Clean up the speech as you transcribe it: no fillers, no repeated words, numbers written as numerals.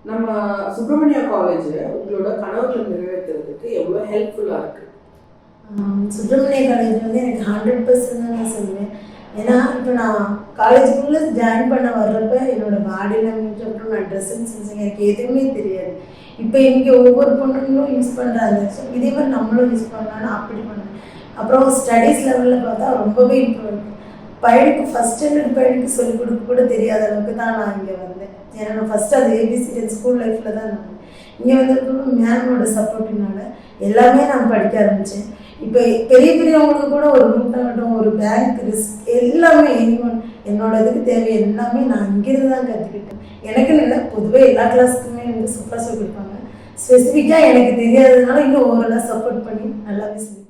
நம்ம சுப்பிரமணியா காலேஜ் உங்களோட கனவுகளை நிறைவேற்றுறதுக்கு எவ்வளோ ஹெல்ப்ஃபுல்லாக இருக்குது? சுப்பிரமணிய காலேஜ் வந்து எனக்கு 100% தான் நான் சொல்லுவேன். ஏன்னா இப்போ நான் காலேஜுக்குள்ளே ஜாயின் பண்ண வர்றப்ப என்னோடய பாடி லாங்குவேஜ் அப்புறம் நான் ட்ரெஸ்ஸிங் சென்ஸ் எனக்கு எதுவுமே தெரியாது. இப்போ இங்கே ஒவ்வொரு பொண்ணுங்களும் யூஸ் பண்ணுறாங்க. ஸோ இதே மாதிரி நம்மளும் யூஸ் பண்ணலான்னு அப்படி பண்ணேன். அப்புறம் ஸ்டடீஸ் லெவலில் பார்த்தா ரொம்பவே இம்ப்ரூவ். பையனுக்கு ஃபஸ்ட் ஸ்டாண்டர்ட் பையனுக்கு சொல்லிக் கொடுக்க கூட தெரியாத அளவுக்கு தான் நான் இங்கே வந்தேன். ஏன்னா நான் ஃபஸ்ட்டு அது ஏபிசிடி ஸ்கூல் லைஃப்பில் தான் நான் இங்கே வந்ததுக்கு மேமோட சப்போர்ட்டினால எல்லாமே நான் படிக்க ஆரம்பித்தேன். இப்போ பெரிய பெரியவங்களுக்கு கூட ஒரு ரூட்டாகட்டும், ஒரு பேங்க் ரிஸ்க் எல்லாமே என்னோட இதுக்கு தேவை எல்லாமே நான் இங்கேருந்து தான் கற்றுக்கிட்டேன். எனக்குன்னு இல்லை, பொதுவாக எல்லா கிளாஸுக்குமே வந்து சூப்பராக சொல்லி கொடுப்பாங்க. ஸ்பெசிஃபிக்காக எனக்கு தெரியாததுனால இன்னும் ஓரளவு சப்போர்ட் பண்ணி நல்லாவே சொல்லி